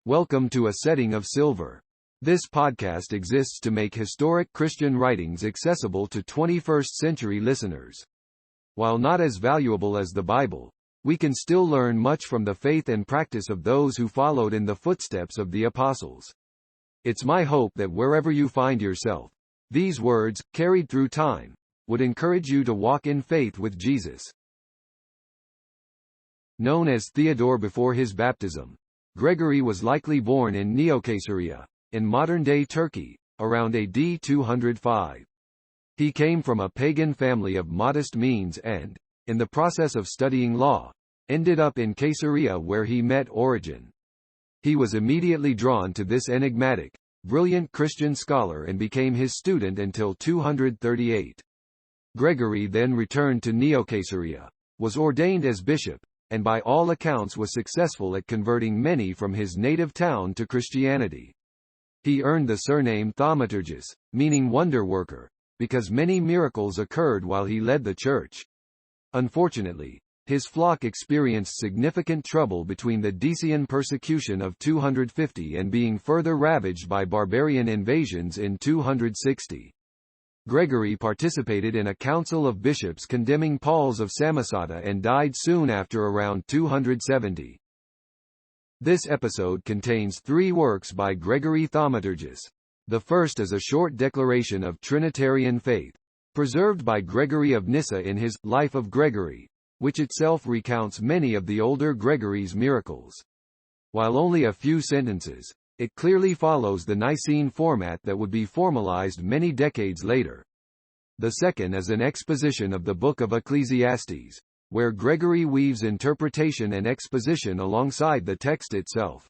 Welcome to A Setting of Silver. This podcast exists to make historic Christian writings accessible to 21st century listeners. While not as valuable as the Bible, we can still learn much from the faith and practice of those who followed in the footsteps of the apostles. It's my hope that wherever you find yourself, these words, carried through time, would encourage you to walk in faith with Jesus. Known as Theodore before his baptism, Gregory was likely born in Neocaesarea, in modern-day Turkey, around AD 205. He came from a pagan family of modest means and, in the process of studying law, ended up in Caesarea where he met Origen. He was immediately drawn to this enigmatic, brilliant Christian scholar and became his student until 238. Gregory then returned to Neocaesarea, was ordained as bishop, and by all accounts was successful at converting many from his native town to Christianity. He earned the surname Thaumaturgus, meaning wonder worker, because many miracles occurred while he led the church. Unfortunately, his flock experienced significant trouble between the Decian persecution of 250 and being further ravaged by barbarian invasions in 260. Gregory participated in a council of bishops condemning Paul of Samosata and died soon after around 270. This episode contains 3 works by Gregory Thaumaturgus. The first is a short declaration of Trinitarian faith, preserved by Gregory of Nyssa in his Life of Gregory, which itself recounts many of the older Gregory's miracles. While only a few sentences, it clearly follows the Nicene format that would be formalized many decades later. The second is an exposition of the Book of Ecclesiastes, where Gregory weaves interpretation and exposition alongside the text itself.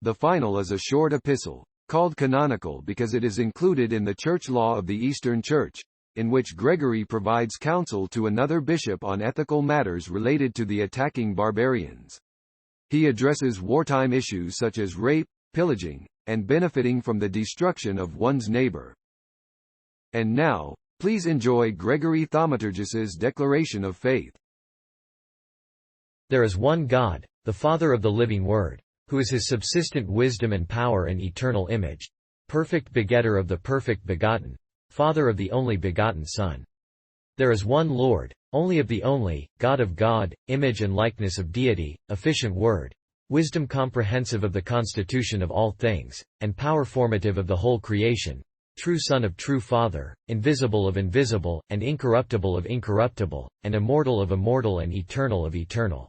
The final is a short epistle, called canonical because it is included in the church law of the Eastern Church, in which Gregory provides counsel to another bishop on ethical matters related to the attacking barbarians. He addresses wartime issues such as rape, pillaging, and benefiting from the destruction of one's neighbor. And now, please enjoy Gregory Thaumaturgus's declaration of faith. There is one God, the Father of the living Word, who is his subsistent wisdom and power and eternal image, perfect begetter of the perfect begotten, Father of the only begotten Son. There is one Lord, only of the only, God of God, image and likeness of deity, efficient Word, wisdom comprehensive of the constitution of all things, and power formative of the whole creation, true Son of true Father, invisible of invisible, and incorruptible of incorruptible, and immortal of immortal and eternal of eternal.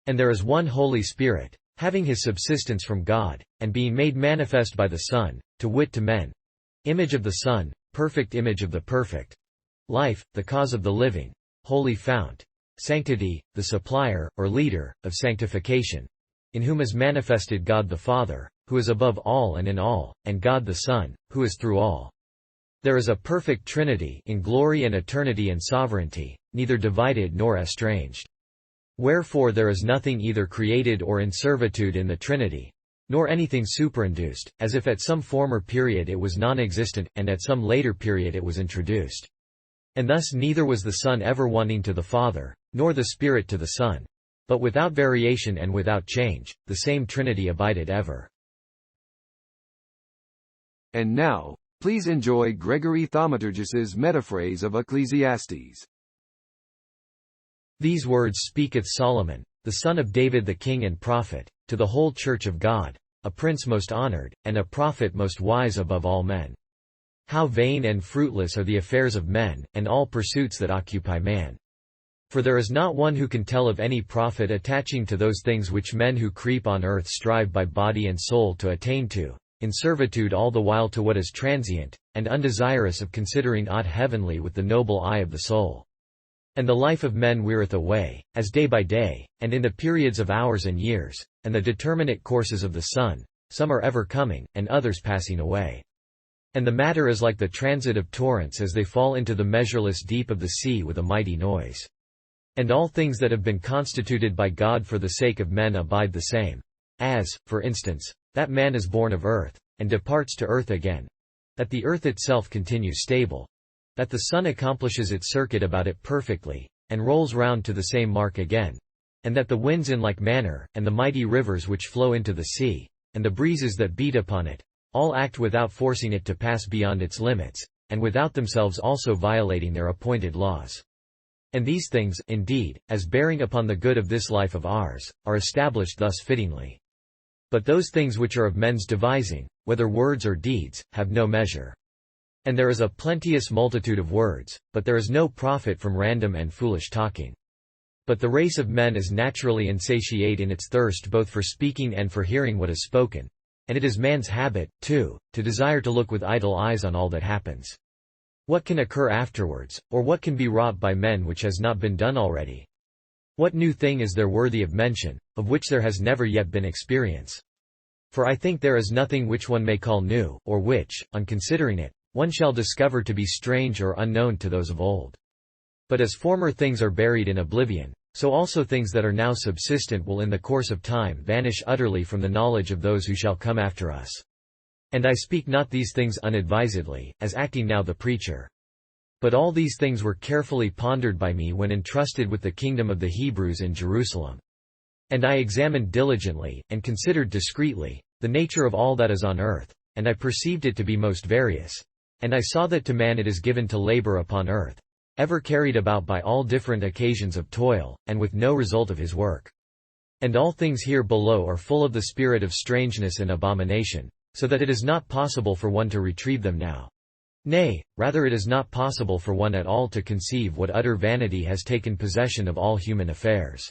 And there is one Holy Spirit, having his subsistence from God, and being made manifest by the Son, to wit to men, image of the Son, perfect image of the perfect, life, the cause of the living, holy fount, sanctity, the supplier, or leader, of sanctification, in whom is manifested God the Father, who is above all and in all, and God the Son, who is through all. There is a perfect Trinity in glory and eternity and sovereignty, neither divided nor estranged. Wherefore there is nothing either created or in servitude in the Trinity, nor anything superinduced, as if at some former period it was non-existent, and at some later period it was introduced. And thus neither was the Son ever wanting to the Father, nor the Spirit to the Son. But without variation and without change, the same Trinity abided ever. And now, please enjoy Gregory Thaumaturgus's metaphrase of Ecclesiastes. These words speaketh Solomon, the son of David the king and prophet, to the whole church of God, a prince most honored, and a prophet most wise above all men. How vain and fruitless are the affairs of men, and all pursuits that occupy man. For there is not one who can tell of any profit attaching to those things which men who creep on earth strive by body and soul to attain to, in servitude all the while to what is transient, and undesirous of considering aught heavenly with the noble eye of the soul. And the life of men weareth away, as day by day, and in the periods of hours and years, and the determinate courses of the sun, some are ever coming, and others passing away. And the matter is like the transit of torrents as they fall into the measureless deep of the sea with a mighty noise. And all things that have been constituted by God for the sake of men abide the same. As, for instance, that man is born of earth, and departs to earth again. That the earth itself continues stable. That the sun accomplishes its circuit about it perfectly, and rolls round to the same mark again. And that the winds in like manner, and the mighty rivers which flow into the sea, and the breezes that beat upon it, all act without forcing it to pass beyond its limits, and without themselves also violating their appointed laws. And these things, indeed, as bearing upon the good of this life of ours, are established thus fittingly. But those things which are of men's devising, whether words or deeds, have no measure. And there is a plenteous multitude of words, but there is no profit from random and foolish talking. But the race of men is naturally insatiate in its thirst both for speaking and for hearing what is spoken. And it is man's habit, too, to desire to look with idle eyes on all that happens. What can occur afterwards, or what can be wrought by men which has not been done already? What new thing is there worthy of mention, of which there has never yet been experience? For I think there is nothing which one may call new, or which, on considering it, one shall discover to be strange or unknown to those of old. But as former things are buried in oblivion, so also things that are now subsistent will in the course of time vanish utterly from the knowledge of those who shall come after us. And I speak not these things unadvisedly, as acting now the preacher. But all these things were carefully pondered by me when entrusted with the kingdom of the Hebrews in Jerusalem. And I examined diligently, and considered discreetly, the nature of all that is on earth, and I perceived it to be most various. And I saw that to man it is given to labor upon earth, ever carried about by all different occasions of toil, and with no result of his work. And all things here below are full of the spirit of strangeness and abomination, so that it is not possible for one to retrieve them now. Nay, rather it is not possible for one at all to conceive what utter vanity has taken possession of all human affairs.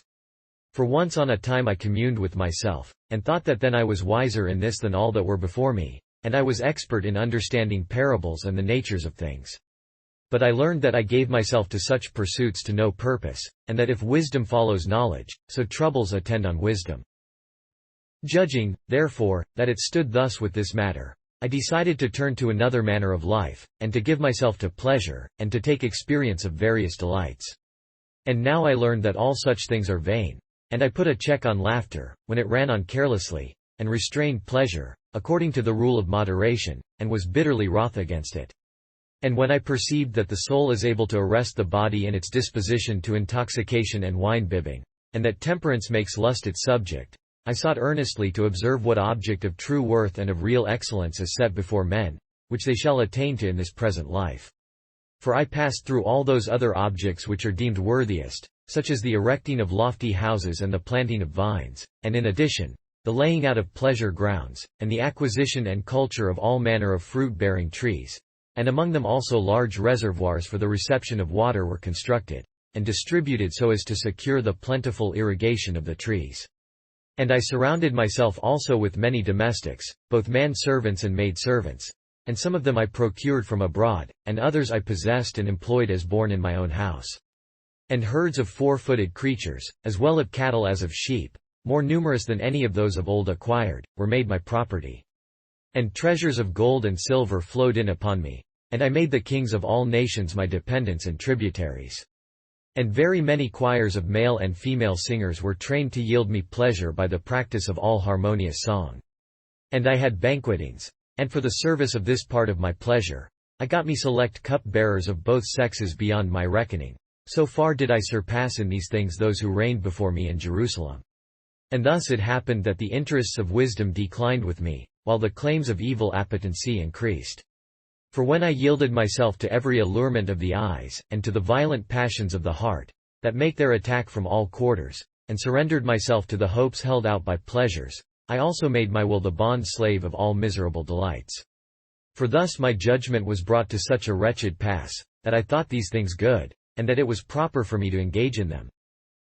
For once on a time I communed with myself, and thought that then I was wiser in this than all that were before me, and I was expert in understanding parables and the natures of things. But I learned that I gave myself to such pursuits to no purpose, and that if wisdom follows knowledge, so troubles attend on wisdom. Judging, therefore, that it stood thus with this matter, I decided to turn to another manner of life, and to give myself to pleasure, and to take experience of various delights. And now I learned that all such things are vain, and I put a check on laughter, when it ran on carelessly, and restrained pleasure, according to the rule of moderation, and was bitterly wroth against it. And when I perceived that the soul is able to arrest the body in its disposition to intoxication and wine-bibbing, and that temperance makes lust its subject, I sought earnestly to observe what object of true worth and of real excellence is set before men, which they shall attain to in this present life. For I passed through all those other objects which are deemed worthiest, such as the erecting of lofty houses and the planting of vines, and in addition, the laying out of pleasure grounds, and the acquisition and culture of all manner of fruit-bearing trees, and among them also large reservoirs for the reception of water were constructed, and distributed so as to secure the plentiful irrigation of the trees. And I surrounded myself also with many domestics, both man-servants and maid-servants, and some of them I procured from abroad, and others I possessed and employed as born in my own house. And herds of four-footed creatures, as well of cattle as of sheep, more numerous than any of those of old acquired, were made my property. And treasures of gold and silver flowed in upon me, and I made the kings of all nations my dependents and tributaries. And very many choirs of male and female singers were trained to yield me pleasure by the practice of all harmonious song. And I had banquetings, and for the service of this part of my pleasure, I got me select cup-bearers of both sexes beyond my reckoning. So far did I surpass in these things those who reigned before me in Jerusalem. And thus it happened that the interests of wisdom declined with me, while the claims of evil appetency increased. For when I yielded myself to every allurement of the eyes, and to the violent passions of the heart, that make their attack from all quarters, and surrendered myself to the hopes held out by pleasures, I also made my will the bond-slave of all miserable delights. For thus my judgment was brought to such a wretched pass, that I thought these things good, and that it was proper for me to engage in them.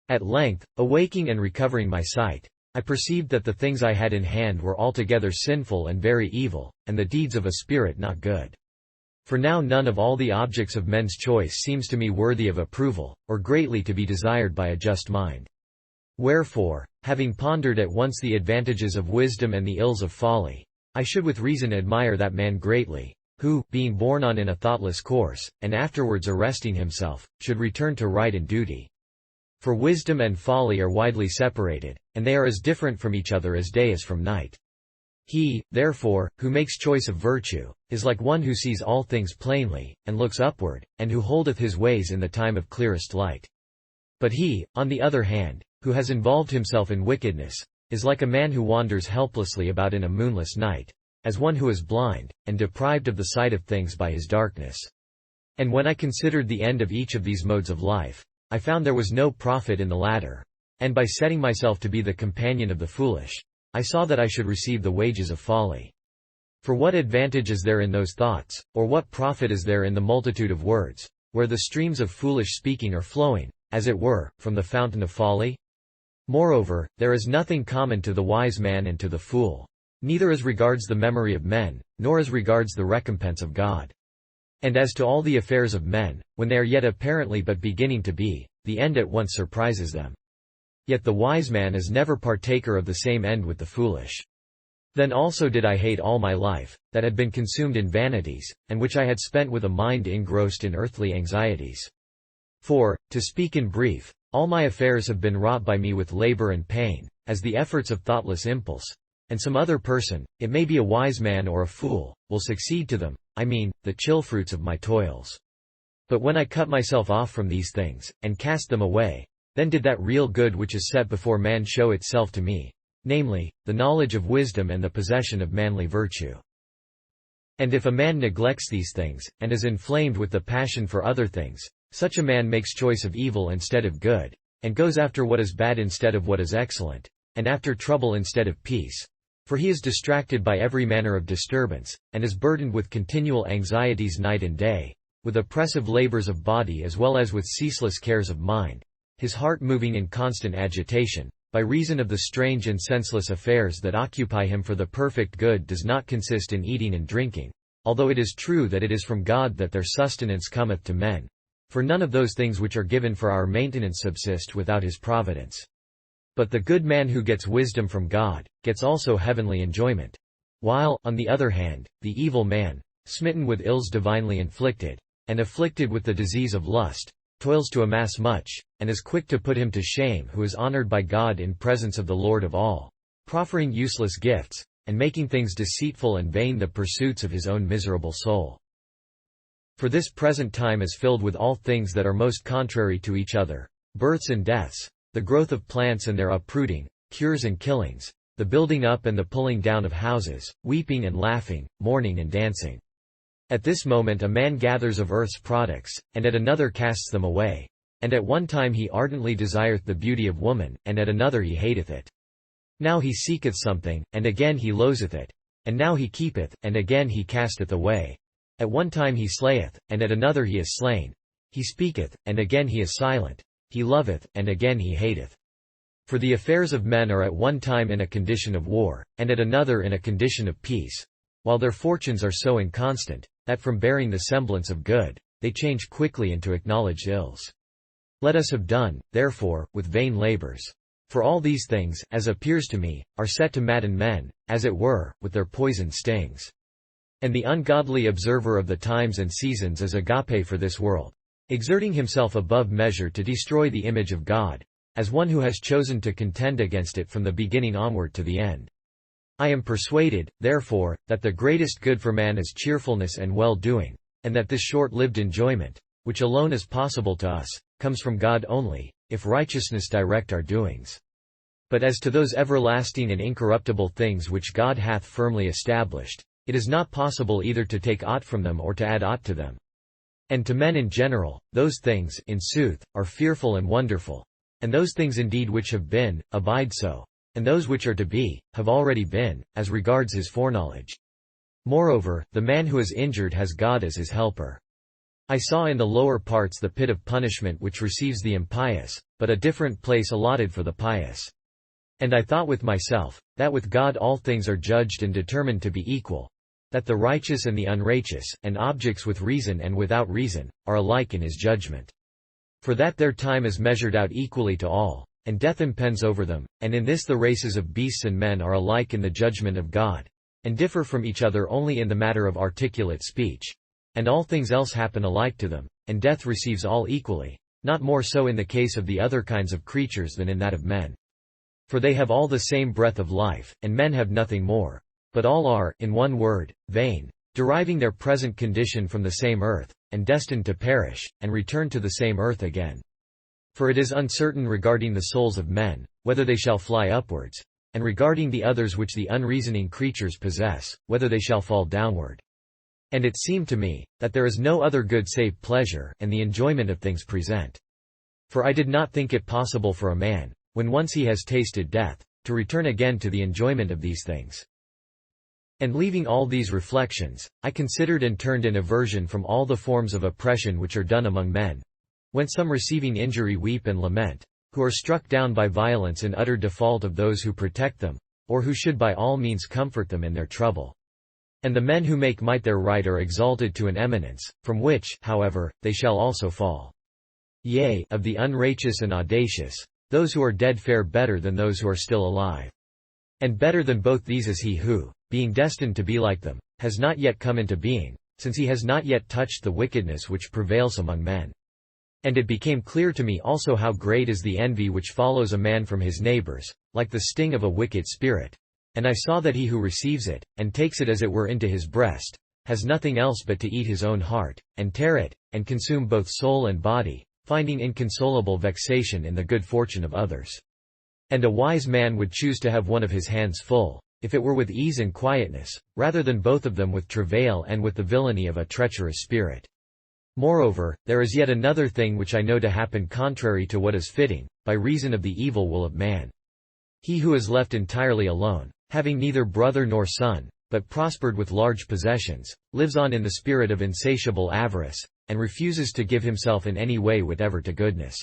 At length, awaking and recovering my sight, I perceived that the things I had in hand were altogether sinful and very evil, and the deeds of a spirit not good. For now none of all the objects of men's choice seems to me worthy of approval, or greatly to be desired by a just mind. Wherefore, having pondered at once the advantages of wisdom and the ills of folly, I should with reason admire that man greatly, who, being borne on in a thoughtless course, and afterwards arresting himself, should return to right and duty. For wisdom and folly are widely separated, and they are as different from each other as day is from night. He, therefore, who makes choice of virtue, is like one who sees all things plainly, and looks upward, and who holdeth his ways in the time of clearest light. But he, on the other hand, who has involved himself in wickedness, is like a man who wanders helplessly about in a moonless night, as one who is blind, and deprived of the sight of things by his darkness. And when I considered the end of each of these modes of life, I found there was no profit in the latter. And by setting myself to be the companion of the foolish, I saw that I should receive the wages of folly. For what advantage is there in those thoughts, or what profit is there in the multitude of words, where the streams of foolish speaking are flowing, as it were, from the fountain of folly? Moreover, there is nothing common to the wise man and to the fool, neither as regards the memory of men, nor as regards the recompense of God. And as to all the affairs of men, when they are yet apparently but beginning to be, the end at once surprises them. Yet the wise man is never partaker of the same end with the foolish. Then also did I hate all my life, that had been consumed in vanities, and which I had spent with a mind engrossed in earthly anxieties. For, to speak in brief, all my affairs have been wrought by me with labor and pain, as the efforts of thoughtless impulse, and some other person, it may be a wise man or a fool, will succeed to them, I mean, the chill fruits of my toils. But when I cut myself off from these things, and cast them away, then did that real good which is set before man show itself to me, namely, the knowledge of wisdom and the possession of manly virtue. And if a man neglects these things, and is inflamed with the passion for other things, such a man makes choice of evil instead of good, and goes after what is bad instead of what is excellent, and after trouble instead of peace. For he is distracted by every manner of disturbance, and is burdened with continual anxieties night and day, with oppressive labors of body as well as with ceaseless cares of mind, his heart moving in constant agitation, by reason of the strange and senseless affairs that occupy him. For the perfect good does not consist in eating and drinking, although it is true that it is from God that their sustenance cometh to men. For none of those things which are given for our maintenance subsist without his providence. But the good man who gets wisdom from God, gets also heavenly enjoyment. While, on the other hand, the evil man, smitten with ills divinely inflicted, and afflicted with the disease of lust, toils to amass much, and is quick to put him to shame who is honored by God in presence of the Lord of all, proffering useless gifts, and making things deceitful and vain the pursuits of his own miserable soul. For this present time is filled with all things that are most contrary to each other, births and deaths, the growth of plants and their uprooting, cures and killings, the building up and the pulling down of houses, weeping and laughing, mourning and dancing. At this moment a man gathers of earth's products, and at another casts them away. And at one time he ardently desireth the beauty of woman, and at another he hateth it. Now he seeketh something, and again he loatheth it. And now he keepeth, and again he casteth away. At one time he slayeth, and at another he is slain. He speaketh, and again he is silent. He loveth, and again he hateth. For the affairs of men are at one time in a condition of war, and at another in a condition of peace, while their fortunes are so inconstant, that from bearing the semblance of good, they change quickly into acknowledged ills. Let us have done, therefore, with vain labors. For all these things, as appears to me, are set to madden men, as it were, with their poisoned stings. And the ungodly observer of the times and seasons is agape for this world, exerting himself above measure to destroy the image of God, as one who has chosen to contend against it from the beginning onward to the end. I am persuaded, therefore, that the greatest good for man is cheerfulness and well-doing, and that this short-lived enjoyment, which alone is possible to us, comes from God only, if righteousness direct our doings. But as to those everlasting and incorruptible things which God hath firmly established, it is not possible either to take aught from them or to add aught to them. And to men in general, those things, in sooth, are fearful and wonderful. And those things indeed which have been, abide so. And those which are to be, have already been, as regards his foreknowledge. Moreover, the man who is injured has God as his helper. I saw in the lower parts the pit of punishment which receives the impious, but a different place allotted for the pious. And I thought with myself, that with God all things are judged and determined to be equal, that the righteous and the unrighteous, and objects with reason and without reason, are alike in his judgment. For that their time is measured out equally to all, and death impends over them, and in this the races of beasts and men are alike in the judgment of God, and differ from each other only in the matter of articulate speech. And all things else happen alike to them, and death receives all equally, not more so in the case of the other kinds of creatures than in that of men. For they have all the same breath of life, and men have nothing more. But all are, in one word, vain, deriving their present condition from the same earth, and destined to perish, and return to the same earth again. For it is uncertain regarding the souls of men, whether they shall fly upwards, and regarding the others which the unreasoning creatures possess, whether they shall fall downward. And it seemed to me, that there is no other good save pleasure, and the enjoyment of things present. For I did not think it possible for a man, when once he has tasted death, to return again to the enjoyment of these things. And leaving all these reflections, I considered and turned in aversion from all the forms of oppression which are done among men, when some receiving injury weep and lament, who are struck down by violence in utter default of those who protect them, or who should by all means comfort them in their trouble. And the men who make might their right are exalted to an eminence, from which, however, they shall also fall. Yea, of the unrighteous and audacious, those who are dead fare better than those who are still alive. And better than both these is he who, being destined to be like them, has not yet come into being, since he has not yet touched the wickedness which prevails among men. And it became clear to me also how great is the envy which follows a man from his neighbors, like the sting of a wicked spirit. And I saw that he who receives it, and takes it as it were into his breast, has nothing else but to eat his own heart, and tear it, and consume both soul and body, finding inconsolable vexation in the good fortune of others. And a wise man would choose to have one of his hands full, if it were with ease and quietness, rather than both of them with travail and with the villainy of a treacherous spirit. Moreover, there is yet another thing which I know to happen contrary to what is fitting, by reason of the evil will of man. He who is left entirely alone, having neither brother nor son, but prospered with large possessions, lives on in the spirit of insatiable avarice, and refuses to give himself in any way whatever to goodness.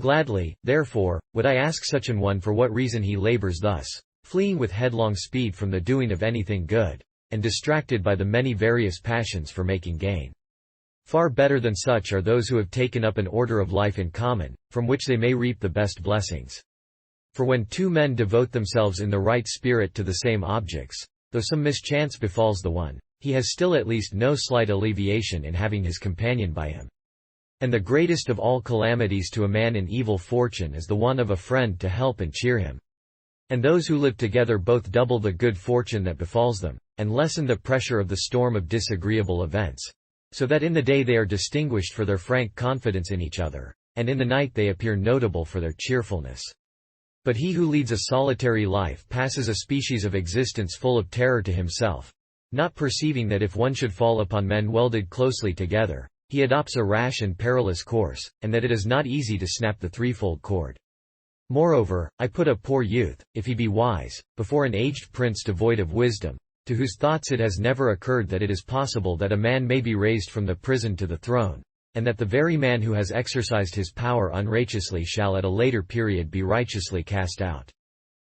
Gladly, therefore, would I ask such an one for what reason he labors thus, fleeing with headlong speed from the doing of anything good, and distracted by the many various passions for making gain. Far better than such are those who have taken up an order of life in common, from which they may reap the best blessings. For when two men devote themselves in the right spirit to the same objects, though some mischance befalls the one, he has still at least no slight alleviation in having his companion by him. And the greatest of all calamities to a man in evil fortune is the want of a friend to help and cheer him. And those who live together both double the good fortune that befalls them, and lessen the pressure of the storm of disagreeable events, so that in the day they are distinguished for their frank confidence in each other, and in the night they appear notable for their cheerfulness. But he who leads a solitary life passes a species of existence full of terror to himself, not perceiving that if one should fall upon men welded closely together, he adopts a rash and perilous course, and that it is not easy to snap the threefold cord. Moreover, I put a poor youth, if he be wise, before an aged prince devoid of wisdom, to whose thoughts it has never occurred that it is possible that a man may be raised from the prison to the throne, and that the very man who has exercised his power unrighteously shall at a later period be righteously cast out.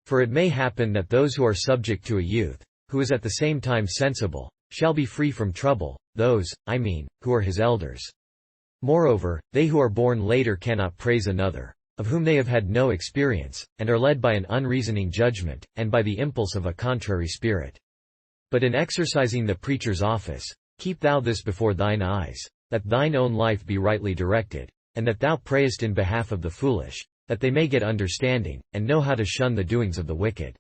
For it may happen that those who are subject to a youth, who is at the same time sensible, shall be free from trouble, those, I mean, who are his elders. Moreover, they who are born later cannot praise another, of whom they have had no experience, and are led by an unreasoning judgment, and by the impulse of a contrary spirit. But in exercising the preacher's office, keep thou this before thine eyes, that thine own life be rightly directed, and that thou prayest in behalf of the foolish, that they may get understanding, and know how to shun the doings of the wicked.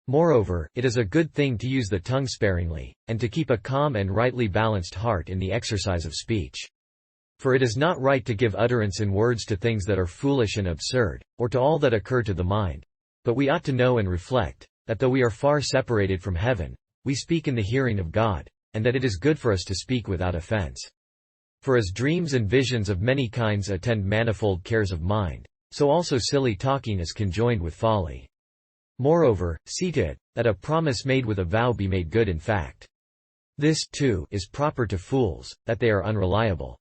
Moreover, it is a good thing to use the tongue sparingly, and to keep a calm and rightly balanced heart in the exercise of speech. For it is not right to give utterance in words to things that are foolish and absurd, or to all that occur to the mind. But we ought to know and reflect, that though we are far separated from heaven, we speak in the hearing of God, and that it is good for us to speak without offense. For as dreams and visions of many kinds attend manifold cares of mind, so also silly talking is conjoined with folly. Moreover, see to it, that a promise made with a vow be made good in fact. This, too, is proper to fools, that they are unreliable.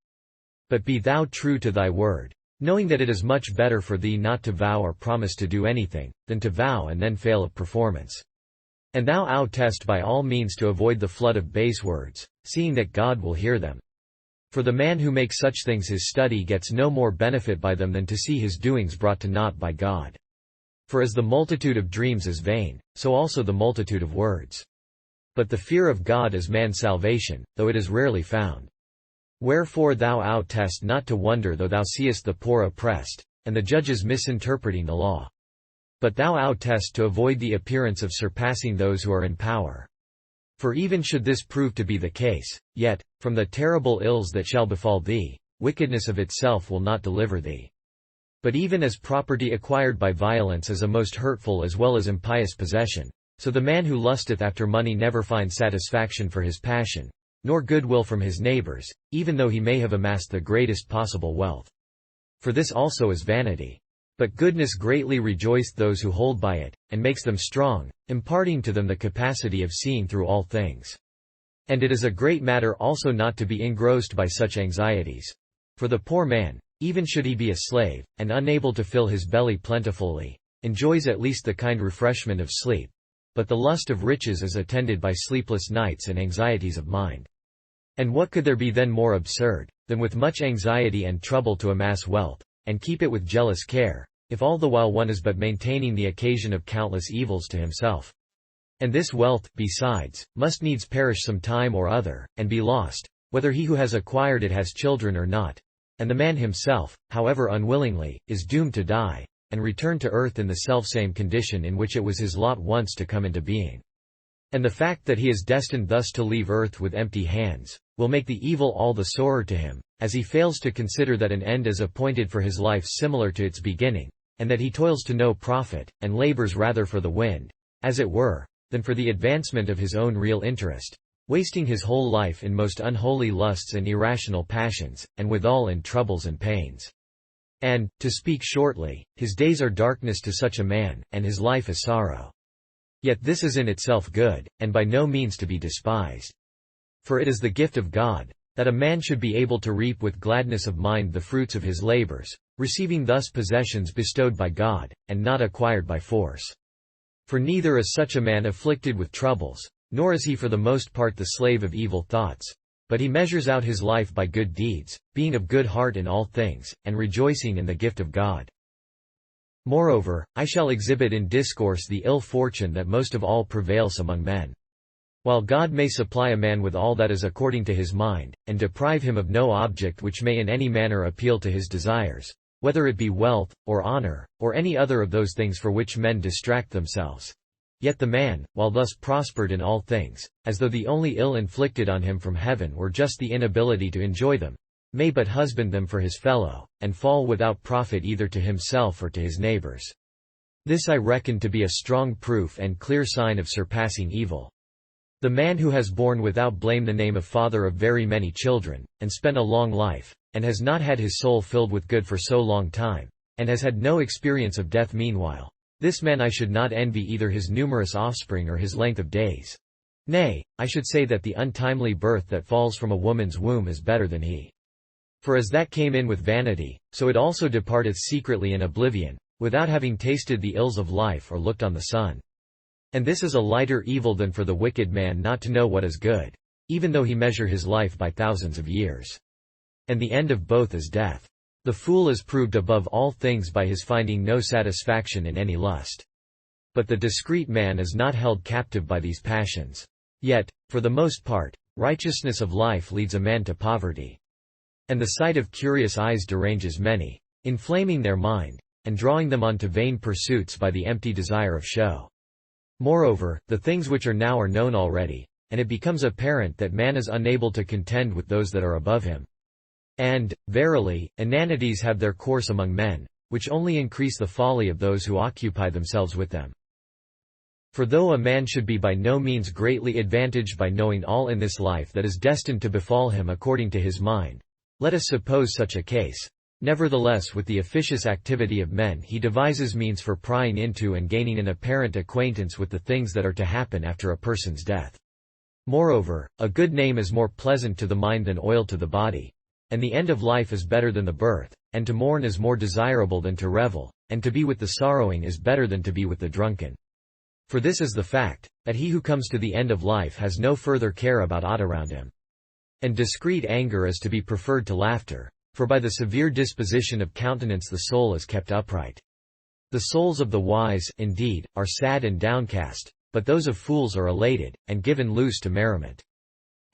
But be thou true to thy word, knowing that it is much better for thee not to vow or promise to do anything, than to vow and then fail of performance. And thou test by all means to avoid the flood of base words, seeing that God will hear them. For the man who makes such things his study gets no more benefit by them than to see his doings brought to naught by God. For as the multitude of dreams is vain, so also the multitude of words. But the fear of God is man's salvation, though it is rarely found. Wherefore thou test not to wonder though thou seest the poor oppressed, and the judges misinterpreting the law. But thou test to avoid the appearance of surpassing those who are in power. For even should this prove to be the case, yet, from the terrible ills that shall befall thee, wickedness of itself will not deliver thee. But even as property acquired by violence is a most hurtful as well as impious possession, so the man who lusteth after money never finds satisfaction for his passion, nor goodwill from his neighbors, even though he may have amassed the greatest possible wealth. For this also is vanity. But goodness greatly rejoiceth those who hold by it, and makes them strong, imparting to them the capacity of seeing through all things. And it is a great matter also not to be engrossed by such anxieties. For the poor man, even should he be a slave, and unable to fill his belly plentifully, enjoys at least the kind refreshment of sleep. But the lust of riches is attended by sleepless nights and anxieties of mind. And what could there be then more absurd, than with much anxiety and trouble to amass wealth, and keep it with jealous care, if all the while one is but maintaining the occasion of countless evils to himself? And this wealth, besides, must needs perish some time or other, and be lost, whether he who has acquired it has children or not. And the man himself, however unwillingly, is doomed to die, and return to earth in the selfsame condition in which it was his lot once to come into being. And the fact that he is destined thus to leave earth with empty hands, will make the evil all the sorer to him, as he fails to consider that an end is appointed for his life similar to its beginning, and that he toils to no profit, and labors rather for the wind, as it were, than for the advancement of his own real interest, wasting his whole life in most unholy lusts and irrational passions, and withal in troubles and pains. And, to speak shortly, his days are darkness to such a man, and his life is sorrow. Yet this is in itself good, and by no means to be despised. For it is the gift of God, that a man should be able to reap with gladness of mind the fruits of his labors, receiving thus possessions bestowed by God, and not acquired by force. For neither is such a man afflicted with troubles, nor is he for the most part the slave of evil thoughts, but he measures out his life by good deeds, being of good heart in all things, and rejoicing in the gift of God. Moreover, I shall exhibit in discourse the ill fortune that most of all prevails among men. While God may supply a man with all that is according to his mind, and deprive him of no object which may in any manner appeal to his desires, whether it be wealth, or honor, or any other of those things for which men distract themselves, yet the man, while thus prospered in all things, as though the only ill inflicted on him from heaven were just the inability to enjoy them, may but husband them for his fellow, and fall without profit either to himself or to his neighbors. This I reckon to be a strong proof and clear sign of surpassing evil. The man who has borne without blame the name of father of very many children, and spent a long life, and has not had his soul filled with good for so long time, and has had no experience of death meanwhile, this man I should not envy either his numerous offspring or his length of days. Nay, I should say that the untimely birth that falls from a woman's womb is better than he. For as that came in with vanity, so it also departeth secretly in oblivion, without having tasted the ills of life or looked on the sun. And this is a lighter evil than for the wicked man not to know what is good, even though he measure his life by thousands of years. And the end of both is death. The fool is proved above all things by his finding no satisfaction in any lust. But the discreet man is not held captive by these passions. Yet, for the most part, righteousness of life leads a man to poverty. And the sight of curious eyes deranges many, inflaming their mind, and drawing them on to vain pursuits by the empty desire of show. Moreover, the things which are now are known already, and it becomes apparent that man is unable to contend with those that are above him. And, verily, inanities have their course among men, which only increase the folly of those who occupy themselves with them. For though a man should be by no means greatly advantaged by knowing all in this life that is destined to befall him according to his mind, let us suppose such a case. Nevertheless, with the officious activity of men he devises means for prying into and gaining an apparent acquaintance with the things that are to happen after a person's death. Moreover, a good name is more pleasant to the mind than oil to the body. And the end of life is better than the birth, and to mourn is more desirable than to revel, and to be with the sorrowing is better than to be with the drunken. For this is the fact, that he who comes to the end of life has no further care about aught around him. And discreet anger is to be preferred to laughter, for by the severe disposition of countenance the soul is kept upright. The souls of the wise, indeed, are sad and downcast, but those of fools are elated, and given loose to merriment.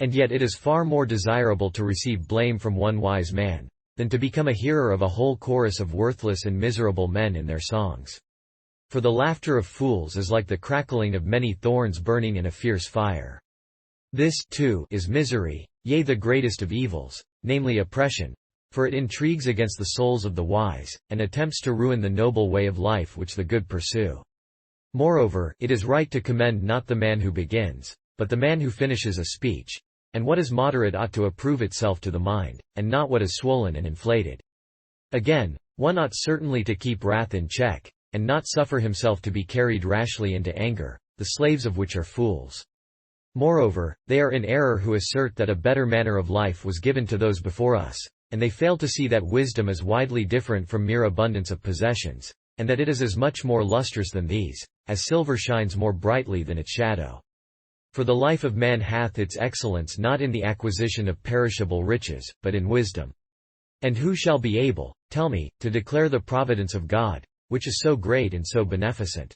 And yet it is far more desirable to receive blame from one wise man, than to become a hearer of a whole chorus of worthless and miserable men in their songs. For the laughter of fools is like the crackling of many thorns burning in a fierce fire. This, too, is misery, yea, the greatest of evils, namely oppression. for it intrigues against the souls of the wise, and attempts to ruin the noble way of life which the good pursue. Moreover, it is right to commend not the man who begins, but the man who finishes a speech, and what is moderate ought to approve itself to the mind, and not what is swollen and inflated. Again, one ought certainly to keep wrath in check, and not suffer himself to be carried rashly into anger, the slaves of which are fools. Moreover, they are in error who assert that a better manner of life was given to those before us, and they fail to see that wisdom is widely different from mere abundance of possessions, and that it is as much more lustrous than these, as silver shines more brightly than its shadow. For the life of man hath its excellence not in the acquisition of perishable riches, but in wisdom. And who shall be able, tell me, to declare the providence of God, which is so great and so beneficent?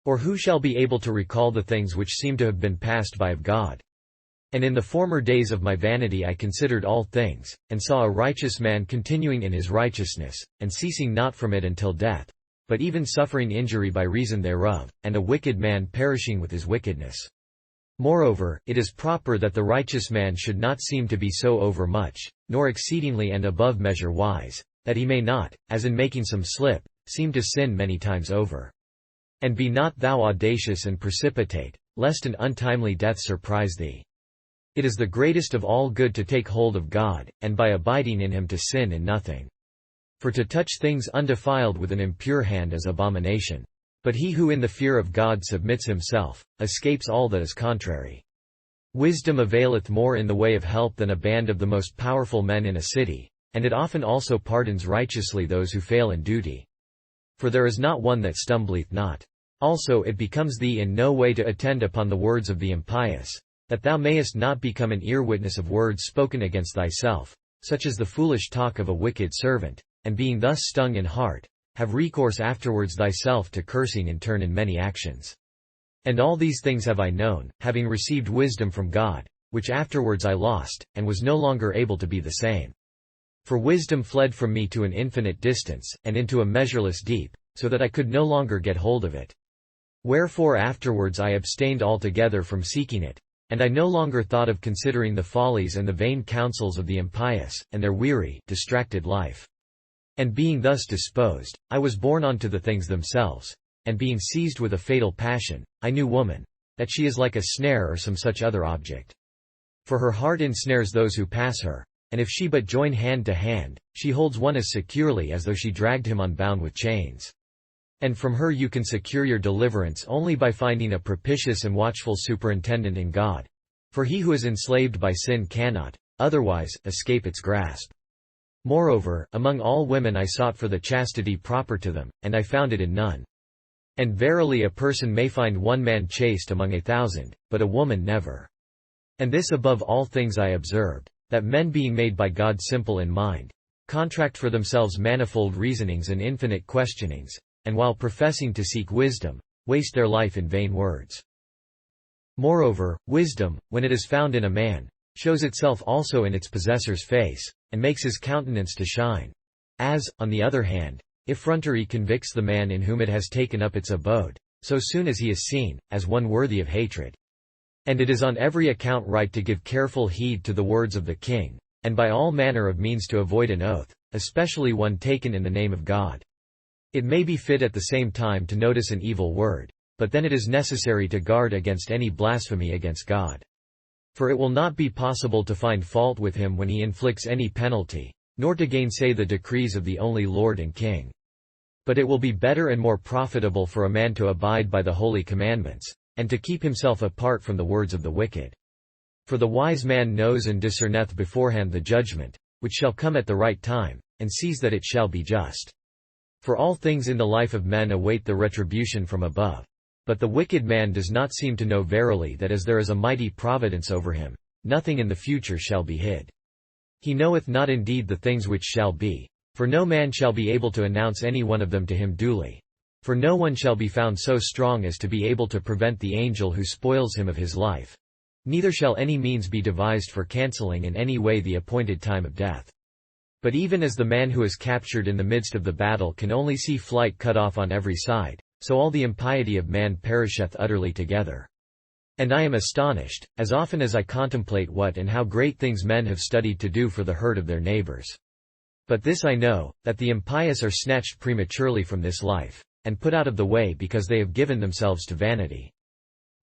Or who shall be able to recall the things which seem to have been passed by of God? And in the former days of my vanity I considered all things, and saw a righteous man continuing in his righteousness, and ceasing not from it until death, but even suffering injury by reason thereof, and a wicked man perishing with his wickedness. Moreover, it is proper that the righteous man should not seem to be so overmuch, nor exceedingly and above measure wise, that he may not, as in making some slip, seem to sin many times over. And be not thou audacious and precipitate, lest an untimely death surprise thee. It is the greatest of all good to take hold of God, and by abiding in him to sin in nothing. For to touch things undefiled with an impure hand is abomination. But he who in the fear of God submits himself, escapes all that is contrary. Wisdom availeth more in the way of help than a band of the most powerful men in a city, and it often also pardons righteously those who fail in duty. For there is not one that stumbleth not. Also it becomes thee in no way to attend upon the words of the impious, that thou mayest not become an ear-witness of words spoken against thyself, such as the foolish talk of a wicked servant, and being thus stung in heart, have recourse afterwards thyself to cursing in turn in many actions. And all these things have I known, having received wisdom from God, which afterwards I lost, and was no longer able to be the same. For wisdom fled from me to an infinite distance, and into a measureless deep, so that I could no longer get hold of it. Wherefore afterwards I abstained altogether from seeking it, and I no longer thought of considering the follies and the vain counsels of the impious, and their weary, distracted life. And being thus disposed, I was borne on to the things themselves, and being seized with a fatal passion, I knew woman, that she is like a snare or some such other object. For her heart ensnares those who pass her, and if she but join hand to hand, she holds one as securely as though she dragged him unbound with chains. And from her you can secure your deliverance only by finding a propitious and watchful superintendent in God. For he who is enslaved by sin cannot, otherwise, escape its grasp. Moreover, among all women I sought for the chastity proper to them, and I found it in none. And verily a person may find one man chaste among 1,000, but a woman never. And this above all things I observed, that men being made by God simple in mind, contract for themselves manifold reasonings and infinite questionings, and while professing to seek wisdom, waste their life in vain words. Moreover, wisdom, when it is found in a man, shows itself also in its possessor's face, and makes his countenance to shine. As, on the other hand, effrontery convicts the man in whom it has taken up its abode, so soon as he is seen, as one worthy of hatred. And it is on every account right to give careful heed to the words of the king, and by all manner of means to avoid an oath, especially one taken in the name of God. It may be fit at the same time to notice an evil word, but then it is necessary to guard against any blasphemy against God. For it will not be possible to find fault with him when he inflicts any penalty, nor to gainsay the decrees of the only Lord and King. But it will be better and more profitable for a man to abide by the holy commandments, and to keep himself apart from the words of the wicked. For the wise man knows and discerneth beforehand the judgment, which shall come at the right time, and sees that it shall be just. For all things in the life of men await the retribution from above. But the wicked man does not seem to know verily that as there is a mighty providence over him, nothing in the future shall be hid. He knoweth not indeed the things which shall be, for no man shall be able to announce any one of them to him duly. For no one shall be found so strong as to be able to prevent the angel who spoils him of his life. Neither shall any means be devised for cancelling in any way the appointed time of death. But even as the man who is captured in the midst of the battle can only see flight cut off on every side, so all the impiety of man perisheth utterly together. And I am astonished, as often as I contemplate what and how great things men have studied to do for the hurt of their neighbors. But this I know, that the impious are snatched prematurely from this life, and put out of the way because they have given themselves to vanity.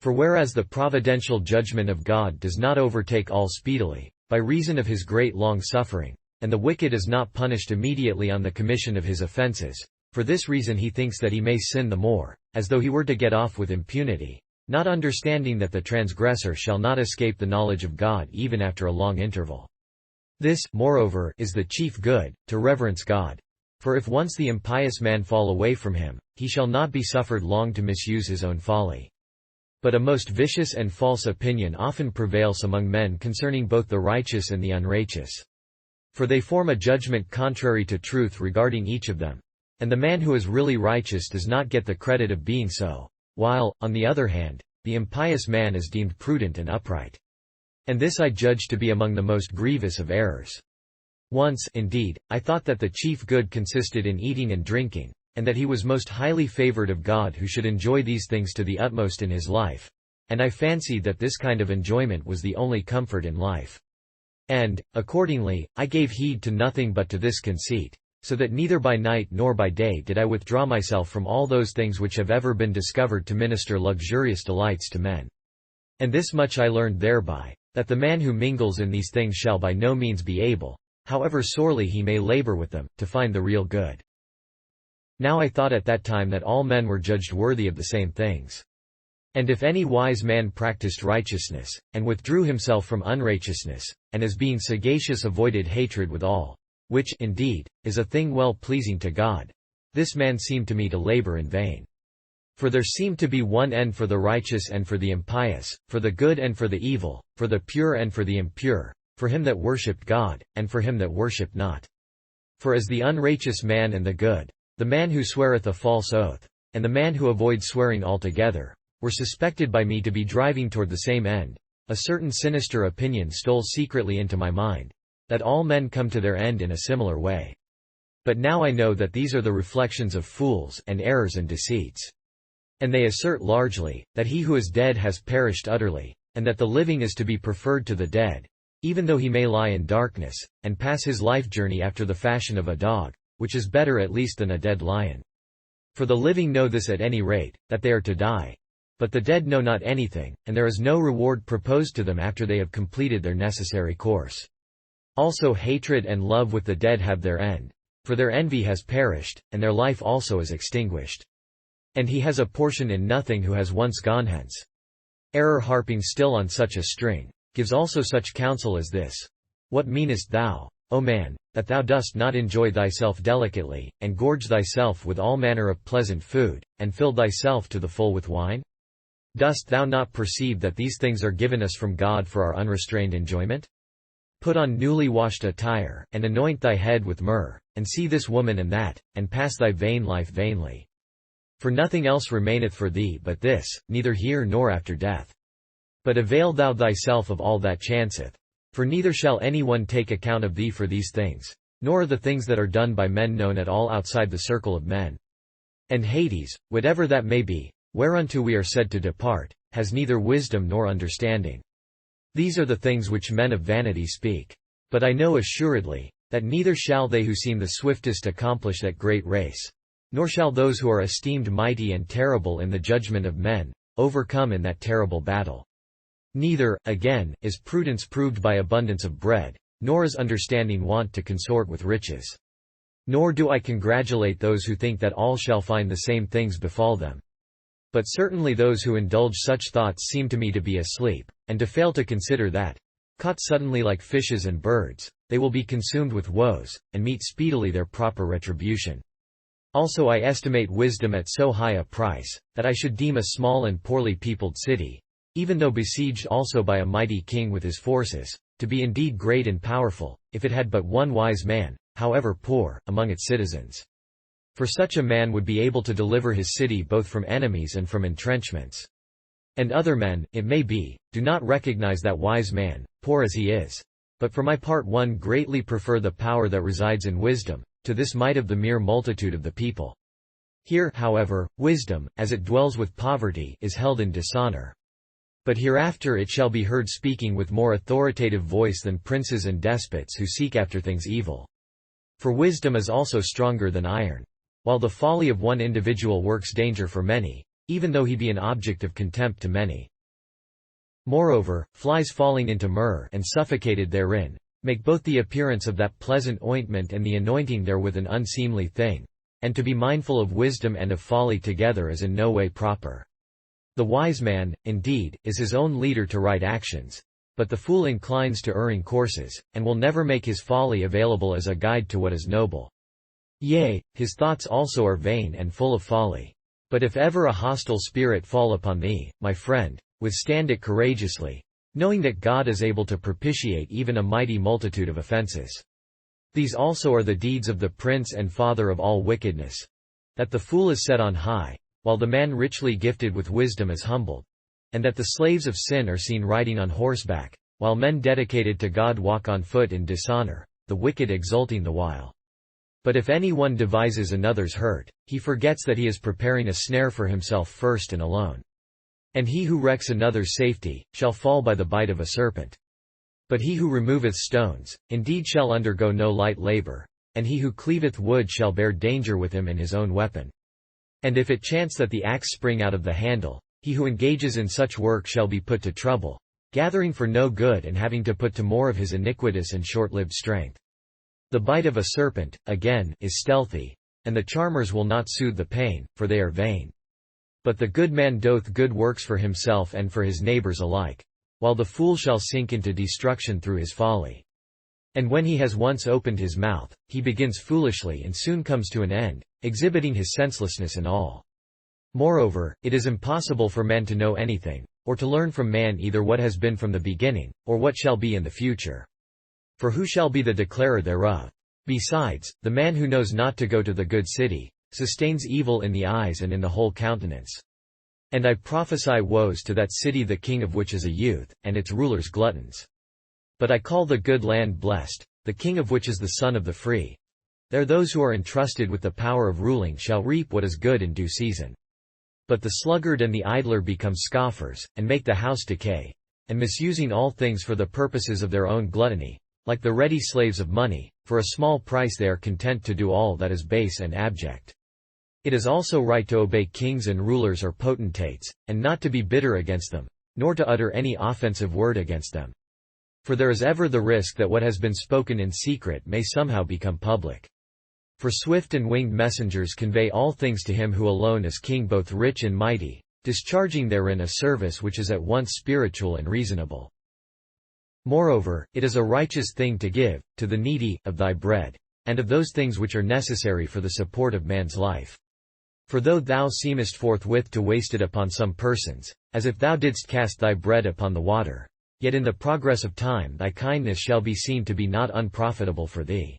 For whereas the providential judgment of God does not overtake all speedily, by reason of his great long-suffering, and the wicked is not punished immediately on the commission of his offences, for this reason he thinks that he may sin the more, as though he were to get off with impunity, not understanding that the transgressor shall not escape the knowledge of God even after a long interval. This, moreover, is the chief good, to reverence God. For if once the impious man fall away from him, he shall not be suffered long to misuse his own folly. But a most vicious and false opinion often prevails among men concerning both the righteous and the unrighteous. For they form a judgment contrary to truth regarding each of them. And the man who is really righteous does not get the credit of being so, while, on the other hand, the impious man is deemed prudent and upright. And this I judge to be among the most grievous of errors. Once, indeed, I thought that the chief good consisted in eating and drinking, and that he was most highly favored of God who should enjoy these things to the utmost in his life, and I fancied that this kind of enjoyment was the only comfort in life. And, accordingly, I gave heed to nothing but to this conceit, so that neither by night nor by day did I withdraw myself from all those things which have ever been discovered to minister luxurious delights to men. And this much I learned thereby, that the man who mingles in these things shall by no means be able, however sorely he may labor with them, to find the real good. Now I thought at that time that all men were judged worthy of the same things. And if any wise man practiced righteousness, and withdrew himself from unrighteousness, and as being sagacious avoided hatred with all, which, indeed, is a thing well pleasing to God, this man seemed to me to labor in vain. For there seemed to be one end for the righteous and for the impious, for the good and for the evil, for the pure and for the impure, for him that worshipped God, and for him that worshipped not. For as the unrighteous man and the good, the man who sweareth a false oath, and the man who avoids swearing altogether, were suspected by me to be driving toward the same end, a certain sinister opinion stole secretly into my mind, that all men come to their end in a similar way. But now I know that these are the reflections of fools, and errors and deceits. And they assert largely, that he who is dead has perished utterly, and that the living is to be preferred to the dead, even though he may lie in darkness, and pass his life journey after the fashion of a dog, which is better at least than a dead lion. For the living know this at any rate, that they are to die. But the dead know not anything, and there is no reward proposed to them after they have completed their necessary course. Also hatred and love with the dead have their end, for their envy has perished, and their life also is extinguished. And he has a portion in nothing who has once gone hence. Error harping still on such a string, gives also such counsel as this: What meanest thou, O man, that thou dost not enjoy thyself delicately, and gorge thyself with all manner of pleasant food, and fill thyself to the full with wine? Dost thou not perceive that these things are given us from God for our unrestrained enjoyment? Put on newly washed attire, and anoint thy head with myrrh, and see this woman and that, and pass thy vain life vainly. For nothing else remaineth for thee but this, neither here nor after death. But avail thou thyself of all that chanceth. For neither shall any one take account of thee for these things, nor are the things that are done by men known at all outside the circle of men. And Hades, whatever that may be, whereunto we are said to depart, has neither wisdom nor understanding. These are the things which men of vanity speak. But I know assuredly, that neither shall they who seem the swiftest accomplish that great race, nor shall those who are esteemed mighty and terrible in the judgment of men, overcome in that terrible battle. Neither, again, is prudence proved by abundance of bread, nor is understanding wont to consort with riches. Nor do I congratulate those who think that all shall find the same things befall them. But certainly those who indulge such thoughts seem to me to be asleep, and to fail to consider that, caught suddenly like fishes and birds, they will be consumed with woes, and meet speedily their proper retribution. Also I estimate wisdom at so high a price, that I should deem a small and poorly peopled city, even though besieged also by a mighty king with his forces, to be indeed great and powerful, if it had but one wise man, however poor, among its citizens. For such a man would be able to deliver his city both from enemies and from entrenchments. And other men, it may be, do not recognize that wise man, poor as he is. But for my part one greatly prefer the power that resides in wisdom, to this might of the mere multitude of the people. Here, however, wisdom, as it dwells with poverty, is held in dishonor. But hereafter it shall be heard speaking with more authoritative voice than princes and despots who seek after things evil. For wisdom is also stronger than iron. While the folly of one individual works danger for many, even though he be an object of contempt to many. Moreover, flies falling into myrrh and suffocated therein, make both the appearance of that pleasant ointment and the anointing therewith an unseemly thing, and to be mindful of wisdom and of folly together is in no way proper. The wise man, indeed, is his own leader to right actions, but the fool inclines to erring courses, and will never make his folly available as a guide to what is noble. Yea, his thoughts also are vain and full of folly. But if ever a hostile spirit fall upon thee, my friend, withstand it courageously, knowing that God is able to propitiate even a mighty multitude of offenses. These also are the deeds of the prince and father of all wickedness. That the fool is set on high, while the man richly gifted with wisdom is humbled. And that the slaves of sin are seen riding on horseback, while men dedicated to God walk on foot in dishonor, the wicked exulting the while. But if any one devises another's hurt, he forgets that he is preparing a snare for himself first and alone. And he who wrecks another's safety, shall fall by the bite of a serpent. But he who removeth stones, indeed shall undergo no light labor, and he who cleaveth wood shall bear danger with him in his own weapon. And if it chance that the axe spring out of the handle, he who engages in such work shall be put to trouble, gathering for no good and having to put to more of his iniquitous and short-lived strength. The bite of a serpent, again, is stealthy, and the charmers will not soothe the pain, for they are vain. But the good man doth good works for himself and for his neighbors alike, while the fool shall sink into destruction through his folly. And when he has once opened his mouth, he begins foolishly and soon comes to an end, exhibiting his senselessness in all. Moreover, it is impossible for man to know anything, or to learn from man either what has been from the beginning, or what shall be in the future. For who shall be the declarer thereof? Besides, the man who knows not to go to the good city, sustains evil in the eyes and in the whole countenance. And I prophesy woes to that city the king of which is a youth, and its rulers gluttons. But I call the good land blessed, the king of which is the son of the free. There those who are entrusted with the power of ruling shall reap what is good in due season. But the sluggard and the idler become scoffers, and make the house decay, and misusing all things for the purposes of their own gluttony, like the ready slaves of money, for a small price they are content to do all that is base and abject. It is also right to obey kings and rulers or potentates, and not to be bitter against them, nor to utter any offensive word against them. For there is ever the risk that what has been spoken in secret may somehow become public. For swift and winged messengers convey all things to him who alone is king, both rich and mighty, discharging therein a service which is at once spiritual and reasonable. Moreover, it is a righteous thing to give, to the needy, of thy bread, and of those things which are necessary for the support of man's life. For though thou seemest forthwith to waste it upon some persons, as if thou didst cast thy bread upon the water, yet in the progress of time thy kindness shall be seen to be not unprofitable for thee.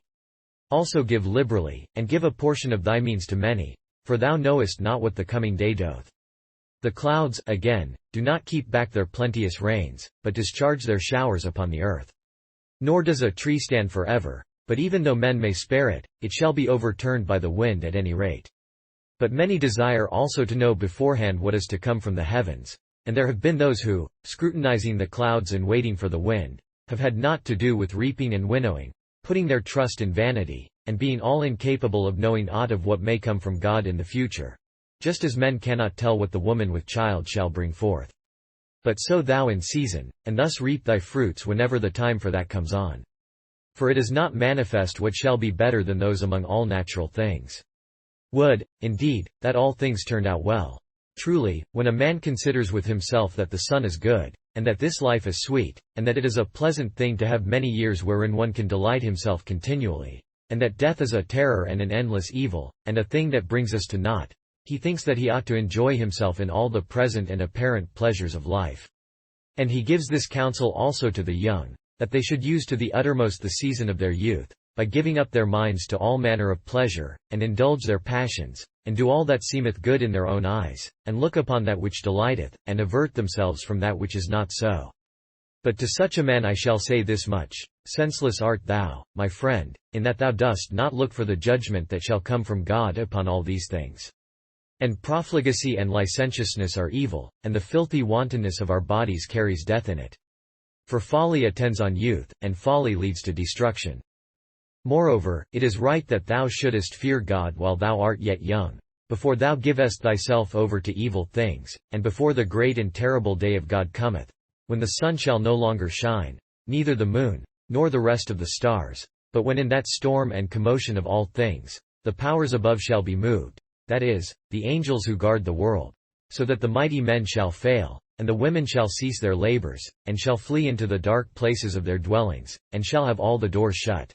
Also give liberally, and give a portion of thy means to many, for thou knowest not what the coming day doth. The clouds, again, do not keep back their plenteous rains, but discharge their showers upon the earth. Nor does a tree stand forever, but even though men may spare it, it shall be overturned by the wind at any rate. But many desire also to know beforehand what is to come from the heavens, and there have been those who, scrutinizing the clouds and waiting for the wind, have had naught to do with reaping and winnowing, putting their trust in vanity, and being all incapable of knowing aught of what may come from God in the future. Just as men cannot tell what the woman with child shall bring forth. But sow thou in season, and thus reap thy fruits whenever the time for that comes on. For it is not manifest what shall be better than those among all natural things. Would, indeed, that all things turned out well. Truly, when a man considers with himself that the sun is good, and that this life is sweet, and that it is a pleasant thing to have many years wherein one can delight himself continually, and that death is a terror and an endless evil, and a thing that brings us to naught, he thinks that he ought to enjoy himself in all the present and apparent pleasures of life. And he gives this counsel also to the young, that they should use to the uttermost the season of their youth, by giving up their minds to all manner of pleasure, and indulge their passions, and do all that seemeth good in their own eyes, and look upon that which delighteth, and avert themselves from that which is not so. But to such a man I shall say this much: senseless art thou, my friend, in that thou dost not look for the judgment that shall come from God upon all these things. And profligacy and licentiousness are evil, and the filthy wantonness of our bodies carries death in it. For folly attends on youth, and folly leads to destruction. Moreover, it is right that thou shouldest fear God while thou art yet young, before thou givest thyself over to evil things, and before the great and terrible day of God cometh, when the sun shall no longer shine, neither the moon, nor the rest of the stars, but when in that storm and commotion of all things, the powers above shall be moved, that is, the angels who guard the world, so that the mighty men shall fail, and the women shall cease their labors, and shall flee into the dark places of their dwellings, and shall have all the doors shut.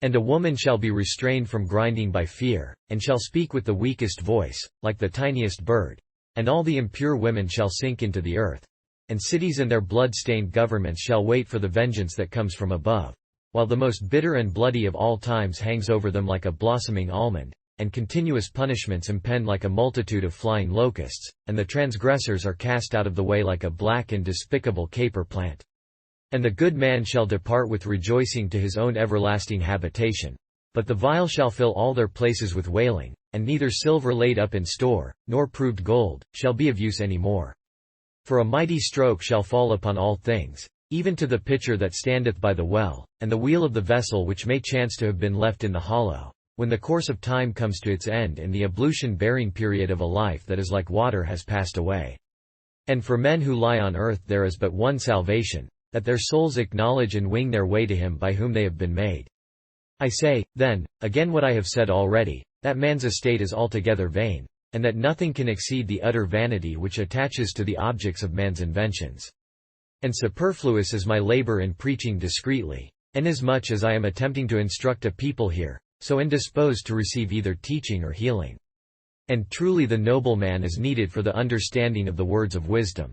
And a woman shall be restrained from grinding by fear, and shall speak with the weakest voice, like the tiniest bird. And all the impure women shall sink into the earth. And cities and their blood-stained governments shall wait for the vengeance that comes from above, while the most bitter and bloody of all times hangs over them like a blossoming almond, and continuous punishments impend like a multitude of flying locusts, and the transgressors are cast out of the way like a black and despicable caper plant. And the good man shall depart with rejoicing to his own everlasting habitation. But the vile shall fill all their places with wailing, and neither silver laid up in store, nor proved gold, shall be of use any more. For a mighty stroke shall fall upon all things, even to the pitcher that standeth by the well, and the wheel of the vessel which may chance to have been left in the hollow, when the course of time comes to its end and the ablution-bearing period of a life that is like water has passed away. And for men who lie on earth there is but one salvation, that their souls acknowledge and wing their way to him by whom they have been made. I say, then, again what I have said already, that man's estate is altogether vain, and that nothing can exceed the utter vanity which attaches to the objects of man's inventions. And superfluous is my labor in preaching discreetly, inasmuch as I am attempting to instruct a people here, so indisposed to receive either teaching or healing. And truly the noble man is needed for the understanding of the words of wisdom.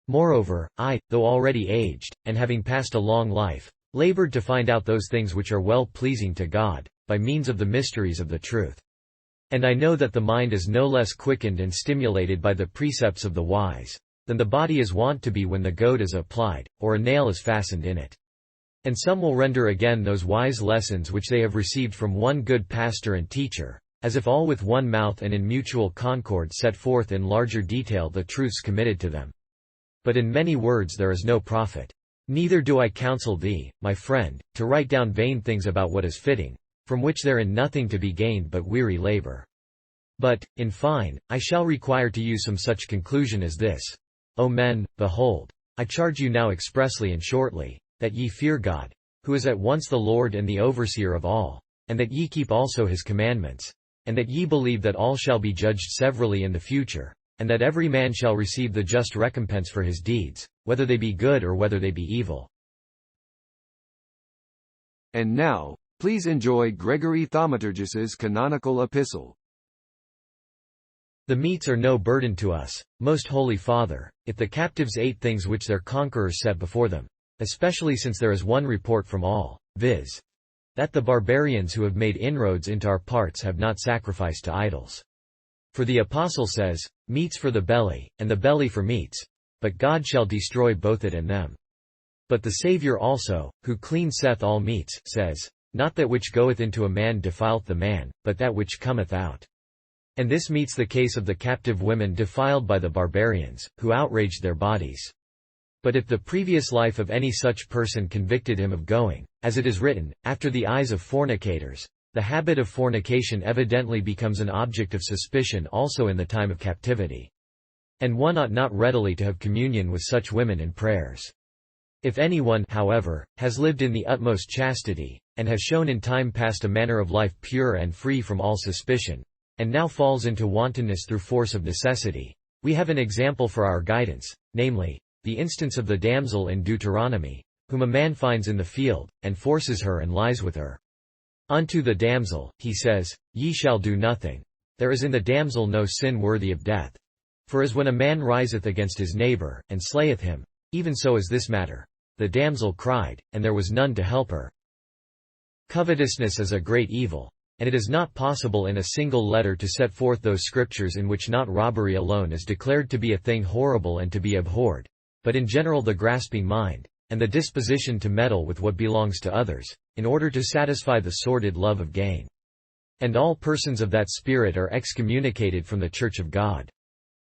Moreover, I, though already aged, and having passed a long life, labored to find out those things which are well-pleasing to God, by means of the mysteries of the truth. And I know that the mind is no less quickened and stimulated by the precepts of the wise, than the body is wont to be when the goad is applied, or a nail is fastened in it. And some will render again those wise lessons which they have received from one good pastor and teacher, as if all with one mouth and in mutual concord set forth in larger detail the truths committed to them. But in many words there is no profit. Neither do I counsel thee, my friend, to write down vain things about what is fitting, from which there is nothing to be gained but weary labor. But, in fine, I shall require to you some such conclusion as this. O men, behold, I charge you now expressly and shortly, that ye fear God, who is at once the Lord and the overseer of all, and that ye keep also his commandments, and that ye believe that all shall be judged severally in the future, and that every man shall receive the just recompense for his deeds, whether they be good or whether they be evil. And now, please enjoy Gregory Thaumaturgus's canonical epistle. The meats are no burden to us, most holy Father, if the captives ate things which their conquerors set before them, especially since there is one report from all, viz. that the barbarians who have made inroads into our parts have not sacrificed to idols. For the Apostle says, meats for the belly, and the belly for meats, but God shall destroy both it and them. But the Saviour also, who cleanseth all meats, says, not that which goeth into a man defileth the man, but that which cometh out. And this meets the case of the captive women defiled by the barbarians, who outraged their bodies. But if the previous life of any such person convicted him of going, as it is written, after the eyes of fornicators, the habit of fornication evidently becomes an object of suspicion also in the time of captivity. And one ought not readily to have communion with such women in prayers. If anyone, however, has lived in the utmost chastity, and has shown in time past a manner of life pure and free from all suspicion, and now falls into wantonness through force of necessity, we have an example for our guidance, namely, the instance of the damsel in Deuteronomy, whom a man finds in the field, and forces her and lies with her. Unto the damsel, he says, Ye shall do nothing. There is in the damsel no sin worthy of death. For as when a man riseth against his neighbor, and slayeth him, even so is this matter. The damsel cried, and there was none to help her. Covetousness is a great evil, and it is not possible in a single letter to set forth those scriptures in which not robbery alone is declared to be a thing horrible and to be abhorred, but in general the grasping mind, and the disposition to meddle with what belongs to others, in order to satisfy the sordid love of gain. And all persons of that spirit are excommunicated from the Church of God.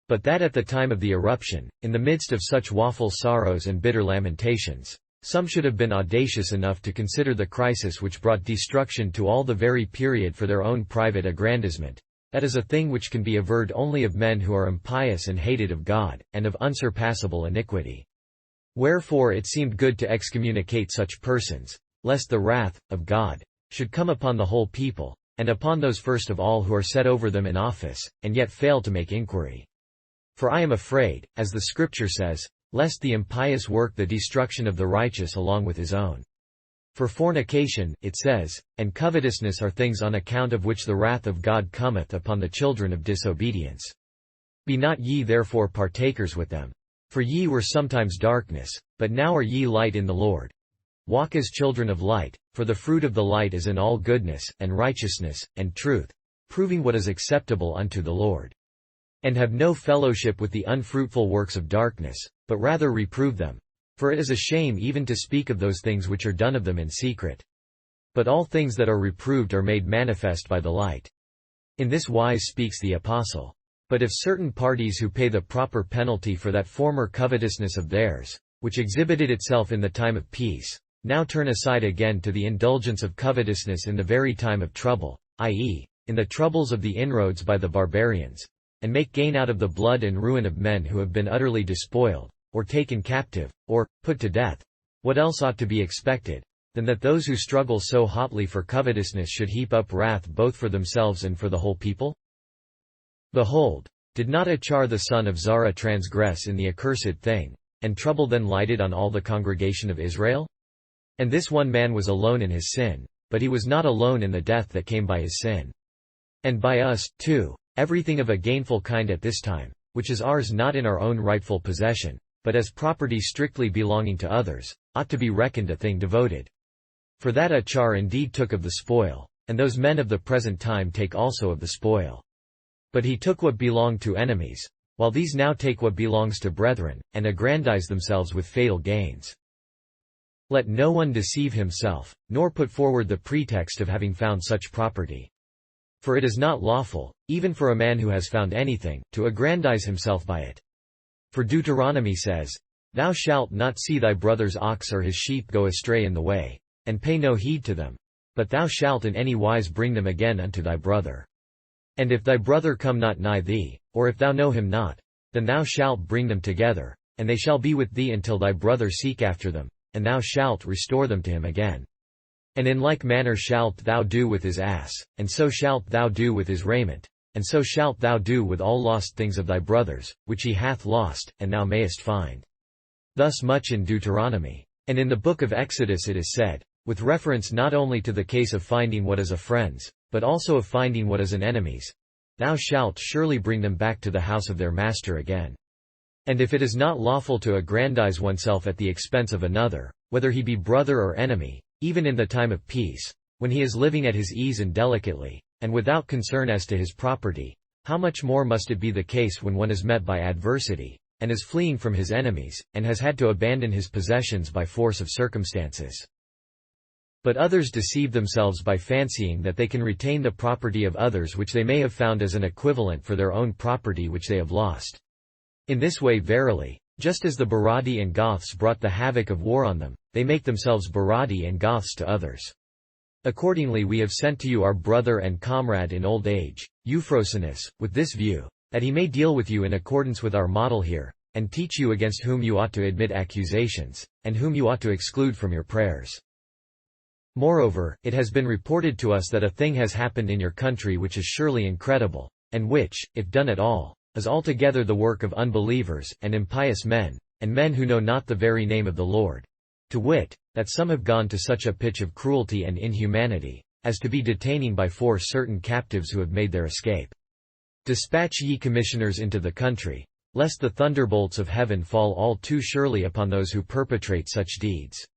But that at the time of the eruption, in the midst of such woeful sorrows and bitter lamentations, some should have been audacious enough to consider the crisis which brought destruction to all the very period for their own private aggrandizement. That is a thing which can be averred only of men who are impious and hated of God, and of unsurpassable iniquity. Wherefore it seemed good to excommunicate such persons, lest the wrath of God should come upon the whole people, and upon those first of all who are set over them in office, and yet fail to make inquiry. For I am afraid, as the Scripture says, lest the impious work the destruction of the righteous along with his own. For fornication, it says, and covetousness are things on account of which the wrath of God cometh upon the children of disobedience. Be not ye therefore partakers with them. For ye were sometimes darkness, but now are ye light in the Lord. Walk as children of light, for the fruit of the light is in all goodness, and righteousness, and truth, proving what is acceptable unto the Lord. And have no fellowship with the unfruitful works of darkness, but rather reprove them. For it is a shame even to speak of those things which are done of them in secret. But all things that are reproved are made manifest by the light. In this wise speaks the Apostle. But if certain parties who pay the proper penalty for that former covetousness of theirs, which exhibited itself in the time of peace, now turn aside again to the indulgence of covetousness in the very time of trouble, i.e., in the troubles of the inroads by the barbarians, and make gain out of the blood and ruin of men who have been utterly despoiled, or taken captive, or put to death, what else ought to be expected, than that those who struggle so hotly for covetousness should heap up wrath both for themselves and for the whole people? Behold, did not Achar the son of Zara transgress in the accursed thing, and trouble then lighted on all the congregation of Israel? And this one man was alone in his sin, but he was not alone in the death that came by his sin. And by us, too, everything of a gainful kind at this time, which is ours not in our own rightful possession, but as property strictly belonging to others, ought to be reckoned a thing devoted. For that Achar indeed took of the spoil, and those men of the present time take also of the spoil. But he took what belonged to enemies, while these now take what belongs to brethren, and aggrandize themselves with fatal gains. Let no one deceive himself, nor put forward the pretext of having found such property. For it is not lawful, even for a man who has found anything, to aggrandize himself by it. For Deuteronomy says, Thou shalt not see thy brother's ox or his sheep go astray in the way, and pay no heed to them, but thou shalt in any wise bring them again unto thy brother. And if thy brother come not nigh thee, or if thou know him not, then thou shalt bring them together, and they shall be with thee until thy brother seek after them, and thou shalt restore them to him again. And in like manner shalt thou do with his ass, and so shalt thou do with his raiment, and so shalt thou do with all lost things of thy brothers, which he hath lost, and thou mayest find. Thus much in Deuteronomy. And in the book of Exodus it is said, with reference not only to the case of finding what is a friend's, but also of finding what is an enemy's, Thou shalt surely bring them back to the house of their master again. And if it is not lawful to aggrandize oneself at the expense of another, whether he be brother or enemy, even in the time of peace, when he is living at his ease and delicately, and without concern as to his property, how much more must it be the case when one is met by adversity, and is fleeing from his enemies, and has had to abandon his possessions by force of circumstances. But others deceive themselves by fancying that they can retain the property of others which they may have found as an equivalent for their own property which they have lost. In this way verily, just as the Baradi and Goths brought the havoc of war on them, they make themselves Baradi and Goths to others. Accordingly we have sent to you our brother and comrade in old age, Euphrosinus, with this view, that he may deal with you in accordance with our model here, and teach you against whom you ought to admit accusations, and whom you ought to exclude from your prayers. Moreover, it has been reported to us that a thing has happened in your country which is surely incredible, and which, if done at all, is altogether the work of unbelievers, and impious men, and men who know not the very name of the Lord. To wit, that some have gone to such a pitch of cruelty and inhumanity, as to be detaining by force certain captives who have made their escape. Dispatch ye commissioners into the country, lest the thunderbolts of heaven fall all too surely upon those who perpetrate such deeds.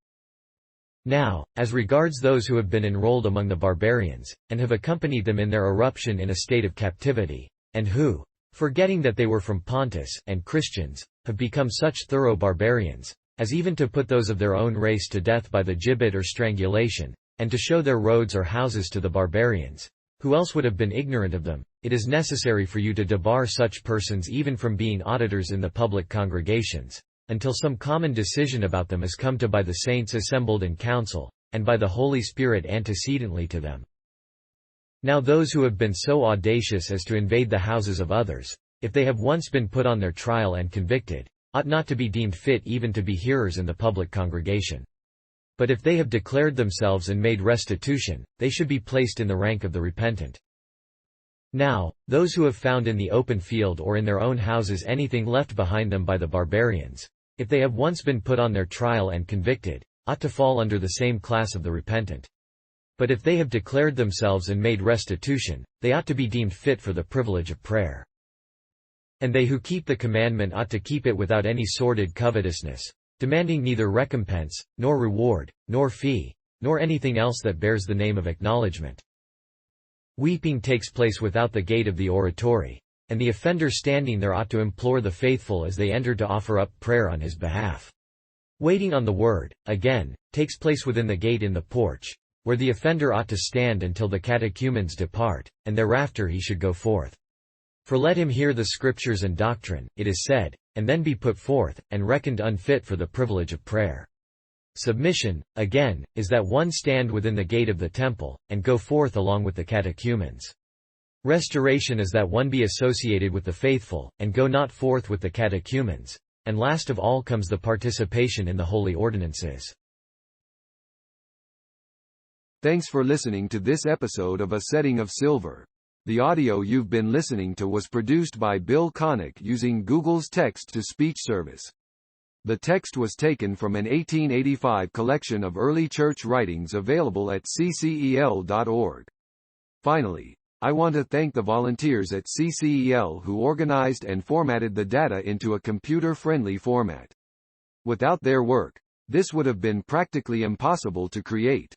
Now, as regards those who have been enrolled among the barbarians, and have accompanied them in their eruption in a state of captivity, and who, forgetting that they were from Pontus and Christians, have become such thorough barbarians, as even to put those of their own race to death by the gibbet or strangulation, and to show their roads or houses to the barbarians, who else would have been ignorant of them, it is necessary for you to debar such persons even from being auditors in the public congregations, until some common decision about them is come to by the saints assembled in council, and by the Holy Spirit antecedently to them. Now those who have been so audacious as to invade the houses of others, if they have once been put on their trial and convicted, ought not to be deemed fit even to be hearers in the public congregation. But if they have declared themselves and made restitution, they should be placed in the rank of the repentant. Now, those who have found in the open field or in their own houses anything left behind them by the barbarians, if they have once been put on their trial and convicted, ought to fall under the same class of the repentant. But if they have declared themselves and made restitution, they ought to be deemed fit for the privilege of prayer. And they who keep the commandment ought to keep it without any sordid covetousness, demanding neither recompense, nor reward, nor fee, nor anything else that bears the name of acknowledgement. Weeping takes place without the gate of the oratory, and the offender standing there ought to implore the faithful as they enter to offer up prayer on his behalf. Waiting on the word, again, takes place within the gate in the porch, where the offender ought to stand until the catechumens depart, and thereafter he should go forth. For let him hear the Scriptures and doctrine, it is said, and then be put forth, and reckoned unfit for the privilege of prayer. Submission, again, is that one stand within the gate of the temple, and go forth along with the catechumens. Restoration is that one be associated with the faithful, and go not forth with the catechumens. And last of all comes the participation in the holy ordinances. Thanks for listening to this episode of A Setting of Silver. The audio you've been listening to was produced by Bill Connick using Google's text-to-speech service. The text was taken from an 1885 collection of early church writings available at ccel.org. Finally, I want to thank the volunteers at CCEL who organized and formatted the data into a computer-friendly format. Without their work, this would have been practically impossible to create.